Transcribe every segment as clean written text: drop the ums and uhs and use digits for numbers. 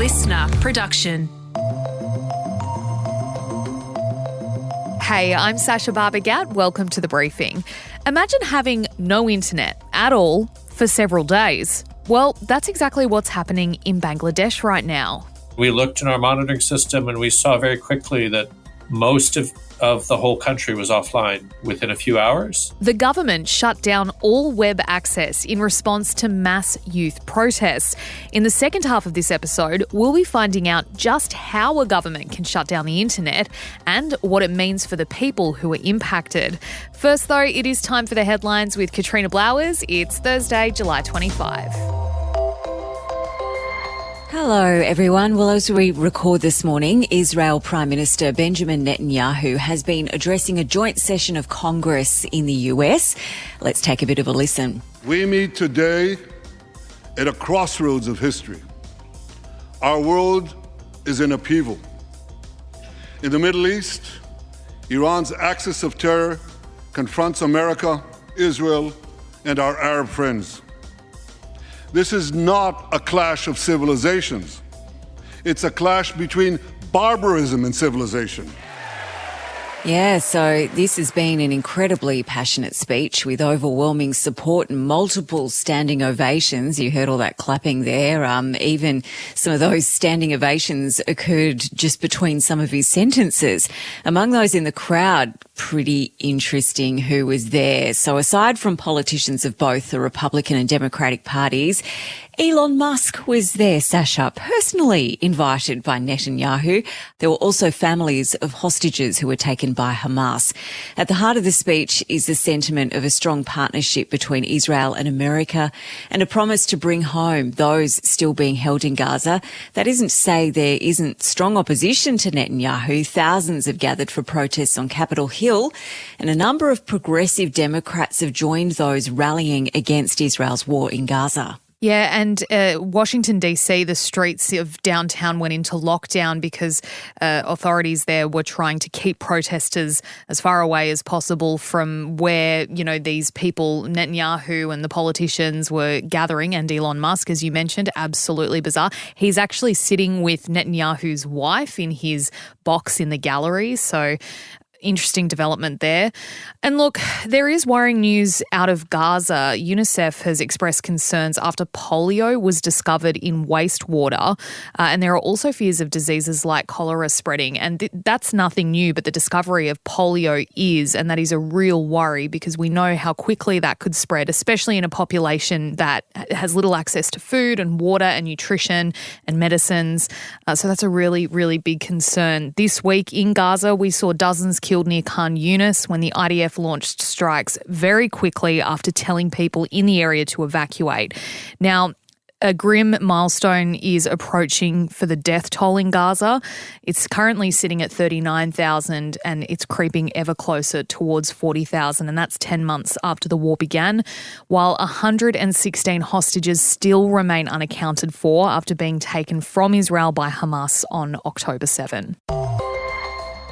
listener production. Hey, I'm Sasha Barbagat. Welcome to The Briefing. Imagine having no internet at all for several days. Well, that's exactly what's happening in Bangladesh right now. We looked in our monitoring system and we saw very quickly that most of the whole country was offline within a few hours. The government shut down all web access in response to mass youth protests. In the second half of this episode, we'll be finding out just how a government can shut down the internet and what it means for the people who are impacted. First, though, it is time for the headlines with Katrina Blowers. It's Thursday, July 25. Hello, everyone. Well, as we record this morning, Israel Prime Minister Benjamin Netanyahu has been addressing a joint session of Congress in the US. Let's take a bit of a listen. We meet today at a crossroads of history. Our world is in upheaval. In the Middle East, Iran's axis of terror confronts America, Israel, and our Arab friends. This is not a clash of civilizations. It's a clash between barbarism and civilization. Yeah, so this has been an incredibly passionate speech with overwhelming support and multiple standing ovations. You heard all that clapping there. Even some of those standing ovations occurred just between some of his sentences. Among those in the crowd, pretty interesting who was there. So aside from politicians of both the Republican and Democratic parties, Elon Musk was there, Sasha, personally invited by Netanyahu. There were also families of hostages who were taken by Hamas. At the heart of the speech is the sentiment of a strong partnership between Israel and America and a promise to bring home those still being held in Gaza. That isn't to say there isn't strong opposition to Netanyahu. Thousands have gathered for protests on Capitol Hill, and a number of progressive Democrats have joined those rallying against Israel's war in Gaza. Yeah, and Washington, D.C., the streets of downtown went into lockdown because authorities there were trying to keep protesters as far away as possible from where, these people, Netanyahu and the politicians, were gathering. And Elon Musk, as you mentioned, absolutely bizarre. He's actually sitting with Netanyahu's wife in his box in the gallery. So interesting development there. And look, there is worrying news out of Gaza. UNICEF has expressed concerns after polio was discovered in wastewater. And there are also fears of diseases like cholera spreading. And that's nothing new, but the discovery of polio is, and that is a real worry because we know how quickly that could spread, especially in a population that has little access to food and water and nutrition and medicines. So that's a really, really big concern. This week in Gaza, we saw dozens killed near Khan Yunis when the IDF launched strikes very quickly after telling people in the area to evacuate. Now, a grim milestone is approaching for the death toll in Gaza. It's currently sitting at 39,000 and it's creeping ever closer towards 40,000, and that's 10 months after the war began, while 116 hostages still remain unaccounted for after being taken from Israel by Hamas on October 7.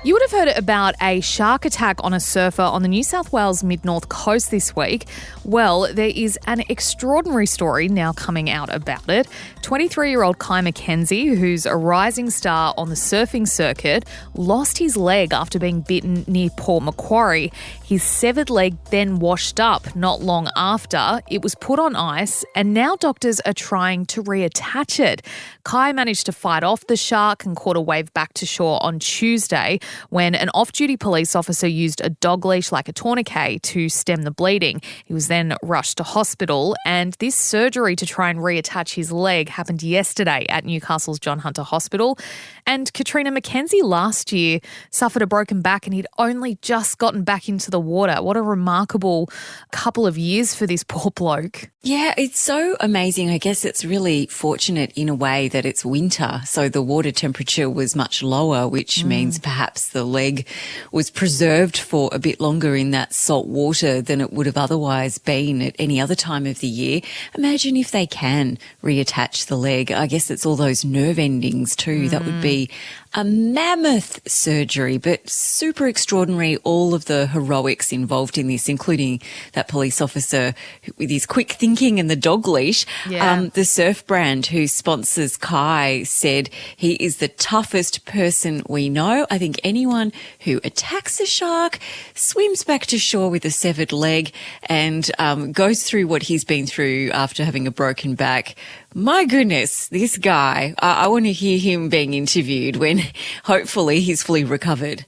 You would have heard about a shark attack on a surfer on the New South Wales mid-north coast this week. Well, there is an extraordinary story now coming out about it. 23-year-old Kai McKenzie, who's a rising star on the surfing circuit, lost his leg after being bitten near Port Macquarie. His severed leg then washed up not long after. It was put on ice and now doctors are trying to reattach it. Kai managed to fight off the shark and caught a wave back to shore on Tuesday when an off-duty police officer used a dog leash like a tourniquet to stem the bleeding. He was then rushed to hospital, and this surgery to try and reattach his leg happened yesterday at Newcastle's John Hunter Hospital. And Katrina McKenzie last year suffered a broken back and he'd only just gotten back into the water. What a remarkable couple of years for this poor bloke. Yeah, it's so amazing. I guess it's really fortunate in a way that it's winter, so the water temperature was much lower, which means perhaps the leg was preserved for a bit longer in that salt water than it would have otherwise been at any other time of the year. Imagine if they can reattach the leg. I guess it's all those nerve endings too. That would be A mammoth surgery, but super extraordinary. All of the heroics involved in this, including that police officer with his quick thinking and the dog leash. Yeah. The surf brand who sponsors Kai said he is the toughest person we know. I think anyone who attacks a shark, swims back to shore with a severed leg, and goes through what he's been through after having a broken back. My goodness, this guy, I want to hear him being interviewed when hopefully he's fully recovered.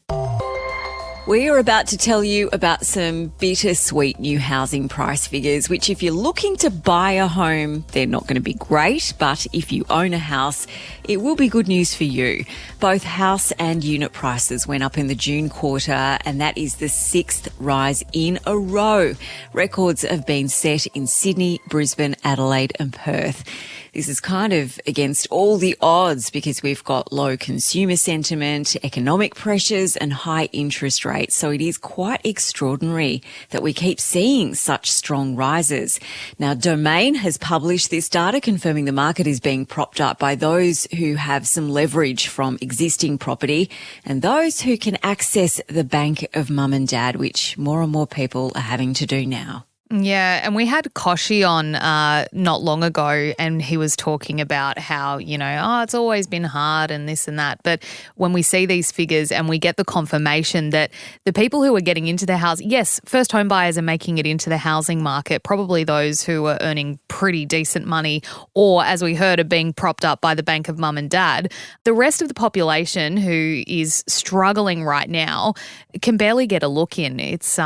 We are about to tell you about some bittersweet new housing price figures, which if you're looking to buy a home, they're not going to be great. But if you own a house, it will be good news for you. Both house and unit prices went up in the June quarter, and that is the 6th rise in a row. Records have been set in Sydney, Brisbane, Adelaide and Perth. This is kind of against all the odds because we've got low consumer sentiment, economic pressures and high interest rates. So it is quite extraordinary that we keep seeing such strong rises. Now, Domain has published this data confirming the market is being propped up by those who have some leverage from existing property and those who can access the bank of mum and dad, which more and more people are having to do now. Yeah, and we had Koshi on not long ago, and he was talking about how, it's always been hard and this and that. But when we see these figures and we get the confirmation that the people who are getting into the house, yes, first home buyers are making it into the housing market, probably those who are earning pretty decent money or, as we heard, are being propped up by the bank of mum and dad. The rest of the population who is struggling right now can barely get a look in. It's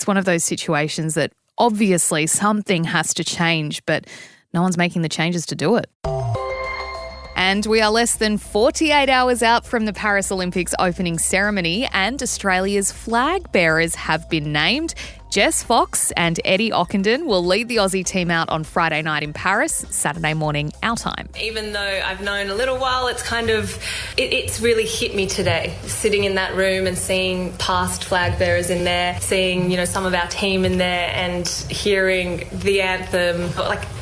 one of those situations that obviously something has to change, but no one's making the changes to do it. And we are less than 48 hours out from the Paris Olympics opening ceremony, and Australia's flag bearers have been named. Jess Fox and Eddie Ockenden will lead the Aussie team out on Friday night in Paris, Saturday morning our time. Even though I've known a little while, it's really hit me today, sitting in that room and seeing past flag bearers in there, seeing, some of our team in there and hearing the anthem,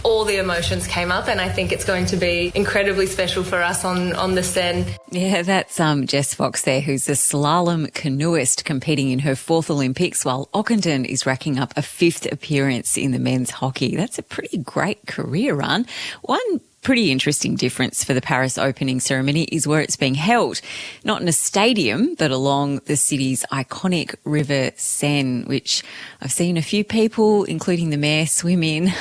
all the emotions came up, and I think it's going to be incredibly special for us on the Seine. Yeah, that's Jess Fox there, who's a slalom canoeist competing in her 4th Olympics, while Ockenden is racking up a 5th appearance in the men's hockey. That's a pretty great career run. One pretty interesting difference for the Paris opening ceremony is where it's being held. Not in a stadium, but along the city's iconic river Seine, which I've seen a few people, including the mayor, swim in.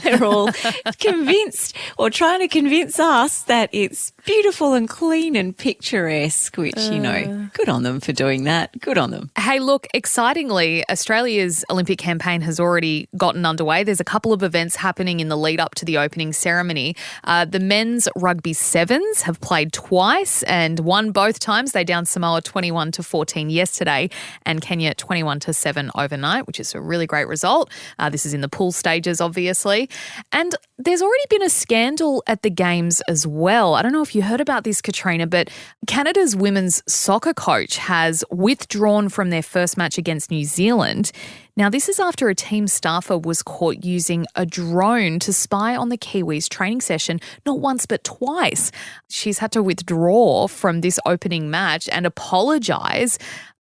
They're all convinced or trying to convince us that it's beautiful and clean and picturesque, which, good on them for doing that. Good on them. Hey, look, excitingly, Australia's Olympic campaign has already gotten underway. There's a couple of events happening in the lead up to the opening ceremony. The men's rugby sevens have played twice and won both times. They downed Samoa 21-14 yesterday and Kenya 21-7 overnight, which is a really great result. This is in the pool stages, obviously. And there's already been a scandal at the Games as well. I don't know if you heard about this, Katrina, but Canada's women's soccer coach has withdrawn from their first match against New Zealand. Now, this is after a team staffer was caught using a drone to spy on the Kiwis' training session, not once but twice. She's had to withdraw from this opening match and apologise.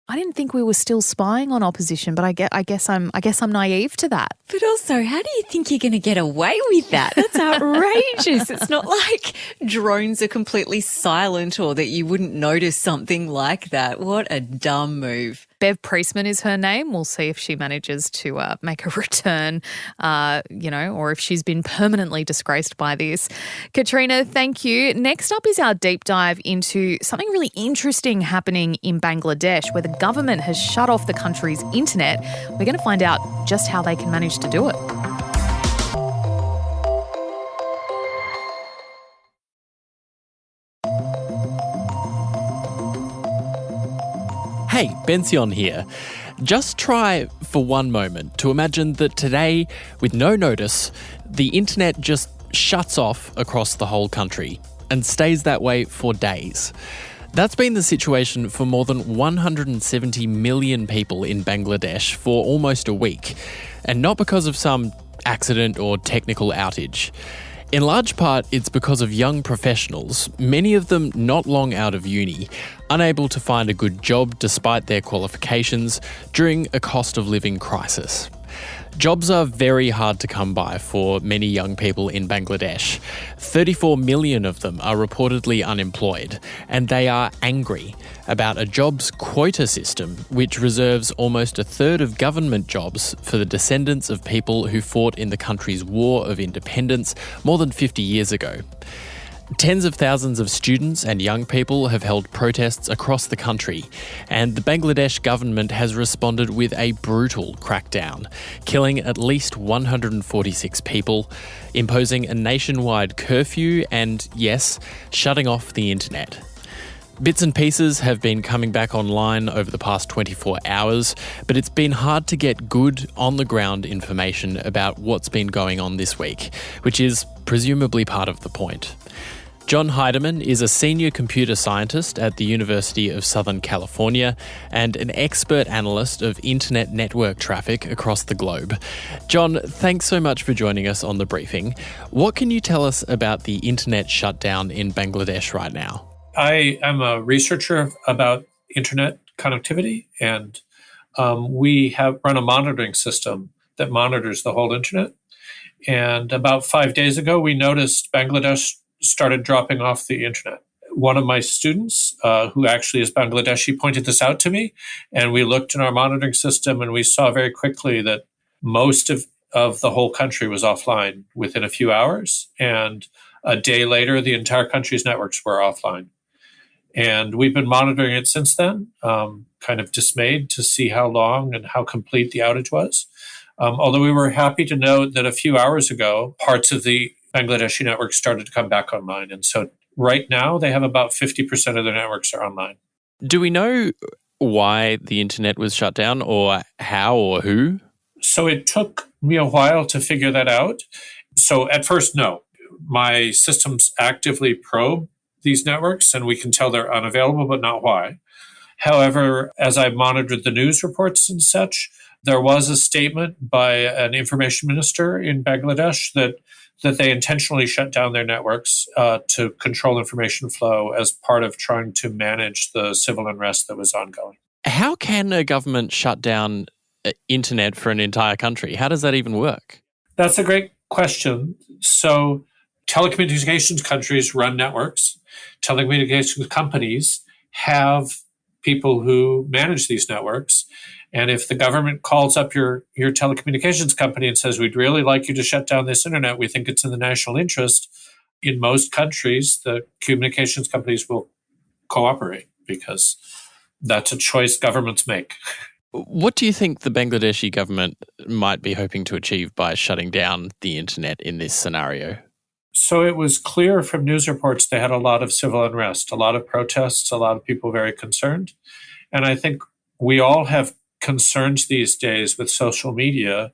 I didn't think we were still spying on opposition, but I guess I'm naive to that. But also, how do you think you're going to get away with that? That's outrageous. It's not like drones are completely silent or that you wouldn't notice something like that. What a dumb move. Bev Priestman is her name. We'll see if she manages to make a return, or if she's been permanently disgraced by this. Katrina, thank you. Next up is our deep dive into something really interesting happening in Bangladesh, where the government has shut off the country's internet. We're going to find out just how they can manage to do it. Hey, Bension here. Just try for one moment to imagine that today, with no notice, the internet just shuts off across the whole country and stays that way for days. That's been the situation for more than 170 million people in Bangladesh for almost a week, and not because of some accident or technical outage. In large part, it's because of young professionals, many of them not long out of uni, unable to find a good job despite their qualifications during a cost of living crisis. Jobs are very hard to come by for many young people in Bangladesh. 34 million of them are reportedly unemployed, and they are angry about a jobs quota system which reserves almost a third of government jobs for the descendants of people who fought in the country's War of Independence more than 50 years ago. Tens of thousands of students and young people have held protests across the country, and the Bangladesh government has responded with a brutal crackdown, killing at least 146 people, imposing a nationwide curfew and, yes, shutting off the internet. Bits and pieces have been coming back online over the past 24 hours, but it's been hard to get good, on-the-ground information about what's been going on this week, which is presumably part of the point. John Heidemann is a senior computer scientist at the University of Southern California and an expert analyst of internet network traffic across the globe. John, thanks so much for joining us on The Briefing. What can you tell us about the internet shutdown in Bangladesh right now? I am a researcher about internet connectivity, and we have run a monitoring system that monitors the whole internet. And about 5 days ago, we noticed Bangladesh started dropping off the internet. One of my students, who actually is Bangladeshi, pointed this out to me, and we looked in our monitoring system and we saw very quickly that most of the whole country was offline within a few hours. And a day later, the entire country's networks were offline. And we've been monitoring it since then, kind of dismayed to see how long and how complete the outage was. Although we were happy to note that a few hours ago, parts of the Bangladeshi network started to come back online. And so right now, they have about 50% of their networks are online. Do we know why the internet was shut down, or how or who? So it took me a while to figure that out. So at first, no. My systems actively probe these networks, and we can tell they're unavailable, but not why. However, as I monitored the news reports and such, there was a statement by an information minister in Bangladesh that they intentionally shut down their networks to control information flow as part of trying to manage the civil unrest that was ongoing. How can a government shut down internet for an entire country? How does that even work? That's a great question. So telecommunications countries run networks. Telecommunications companies have people who manage these networks. And if the government calls up your telecommunications company and says, we'd really like you to shut down this internet, we think it's in the national interest, in most countries, the communications companies will cooperate because that's a choice governments make. What do you think the Bangladeshi government might be hoping to achieve by shutting down the internet in this scenario? So it was clear from news reports they had a lot of civil unrest, a lot of protests, a lot of people very concerned. And I think we all have concerns these days with social media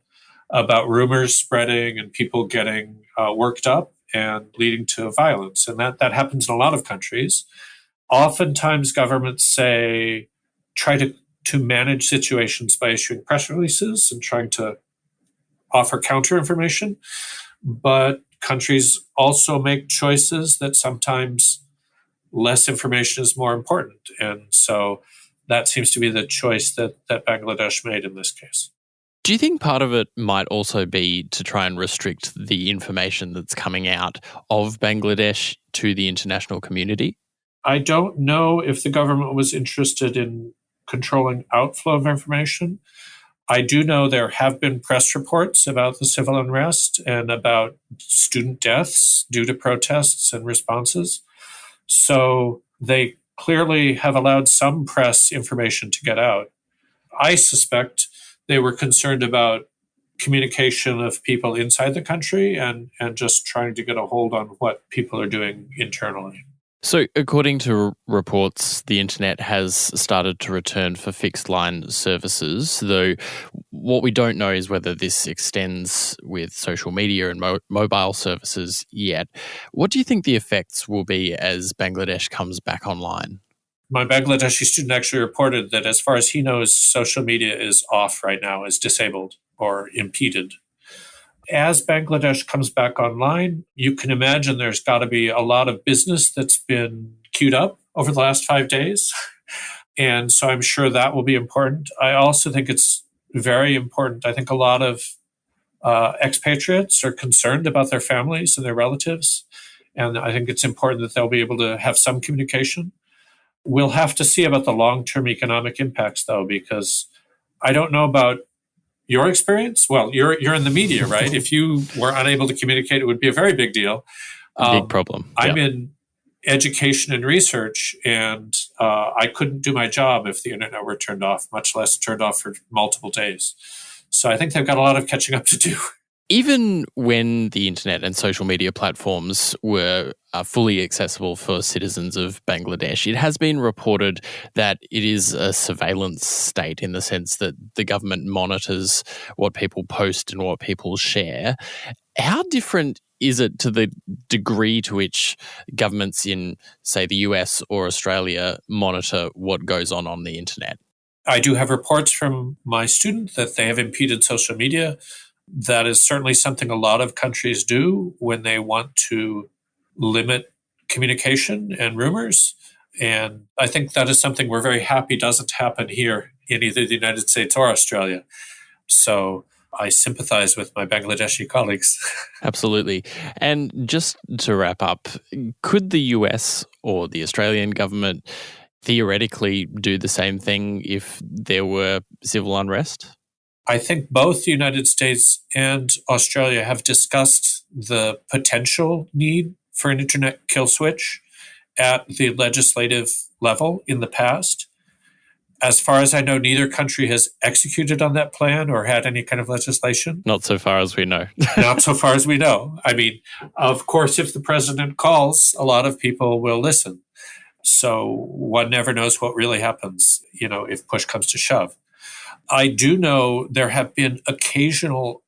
about rumors spreading and people getting worked up and leading to violence. And that happens in a lot of countries. Oftentimes governments try to manage situations by issuing press releases and trying to offer counter information. But countries also make choices that sometimes less information is more important. And so that seems to be the choice that Bangladesh made in this case. Do you think part of it might also be to try and restrict the information that's coming out of Bangladesh to the international community? I don't know if the government was interested in controlling outflow of information. I do know there have been press reports about the civil unrest and about student deaths due to protests and responses. So they clearly have allowed some press information to get out. I suspect they were concerned about communication of people inside the country and just trying to get a hold on what people are doing internally. So according to reports, the internet has started to return for fixed line services, though what we don't know is whether this extends with social media and mobile services yet. What do you think the effects will be as Bangladesh comes back online? My Bangladeshi student actually reported that as far as he knows, social media is off right now, is disabled or impeded. as Bangladesh comes back online, you can imagine there's got to be a lot of business that's been queued up over the last 5 days. And so I'm sure that will be important. I also think it's very important. I think a lot of expatriates are concerned about their families and their relatives. And I think it's important that they'll be able to have some communication. We'll have to see about the long-term economic impacts, though, because I don't know about your experience. Well, you're in the media, right? If you were unable to communicate, it would be a very big deal. Big problem. I'm in education and research, and I couldn't do my job if the internet were turned off, much less turned off for multiple days. So I think they've got a lot of catching up to do. Even when the internet and social media platforms were fully accessible for citizens of Bangladesh, it has been reported that it is a surveillance state in the sense that the government monitors what people post and what people share. How different is it to the degree to which governments in, say, the US or Australia monitor what goes on the internet? I do have reports from my student that they have impeded social media. That is certainly something a lot of countries do when they want to limit communication and rumors. And I think that is something we're very happy doesn't happen here in either the United States or Australia. So I sympathize with my Bangladeshi colleagues. Absolutely. And just to wrap up, could the US or the Australian government theoretically do the same thing if there were civil unrest? I think both the United States and Australia have discussed the potential need for an internet kill switch at the legislative level in the past. As far as I know, neither country has executed on that plan or had any kind of legislation. Not so far as we know. Not so far as we know. I mean, of course, if the president calls, a lot of people will listen. So one never knows what really happens, if push comes to shove. I do know there have been occasional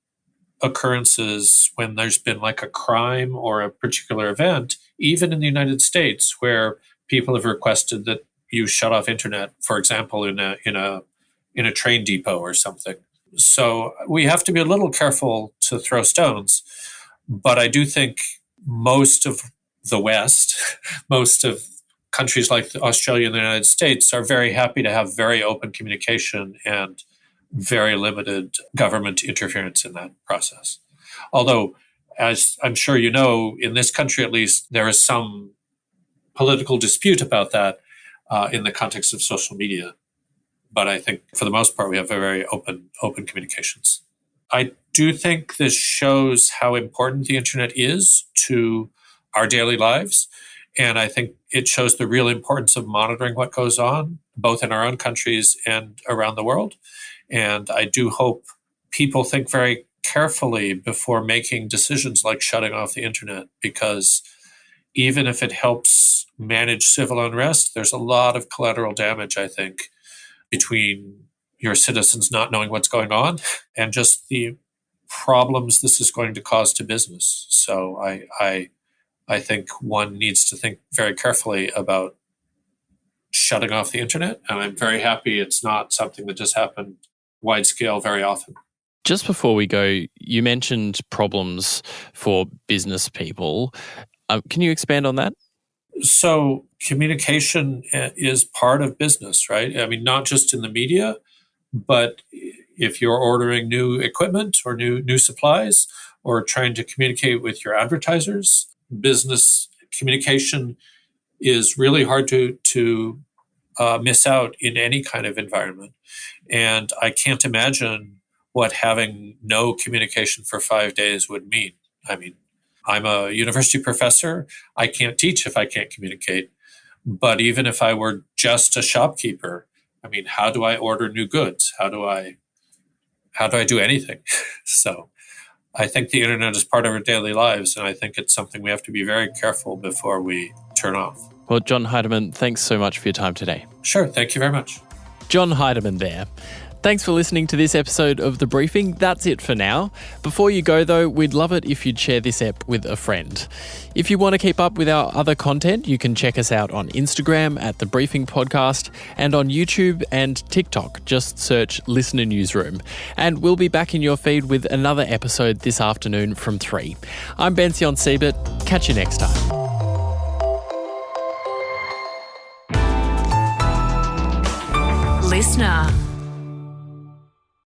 occurrences when there's been like a crime or a particular event, even in the United States, where people have requested that you shut off internet, for example, in a train depot or something. So we have to be a little careful to throw stones. But I do think most of the West, most of countries like Australia and the United States are very happy to have very open communication and very limited government interference in that process. Although, as I'm sure you know, in this country at least, there is some political dispute about that in the context of social media. But I think for the most part, we have very open communications. I do think this shows how important the internet is to our daily lives. And I think it shows the real importance of monitoring what goes on, both in our own countries and around the world. And I do hope people think very carefully before making decisions like shutting off the internet, because even if it helps manage civil unrest, there's a lot of collateral damage, I think, between your citizens not knowing what's going on and just the problems this is going to cause to business. So I think one needs to think very carefully about shutting off the internet. And I'm very happy it's not something that just happened wide scale very often. Just before we go, you mentioned problems for business people. Can you expand on that? So communication is part of business, right? I mean, not just in the media, but if you're ordering new equipment or new supplies or trying to communicate with your advertisers, business communication is really hard to miss out in any kind of environment. And I can't imagine what having no communication for 5 days would mean. I mean, I'm a university professor. I can't teach if I can't communicate. But even if I were just a shopkeeper, I mean, how do I order new goods? How do I do anything? So I think the internet is part of our daily lives, and I think it's something we have to be very careful before we turn off. Well, John Heidemann, thanks so much for your time today. Sure. Thank you very much. John Heidemann there. Thanks for listening to this episode of The Briefing. That's it for now. Before you go, though, we'd love it if you'd share this ep with a friend. If you want to keep up with our other content, you can check us out on Instagram at The Briefing Podcast and on YouTube and TikTok. Just search Listener Newsroom. And we'll be back in your feed with another episode this afternoon from 3. I'm Bension Siebert. Catch you next time. Listener.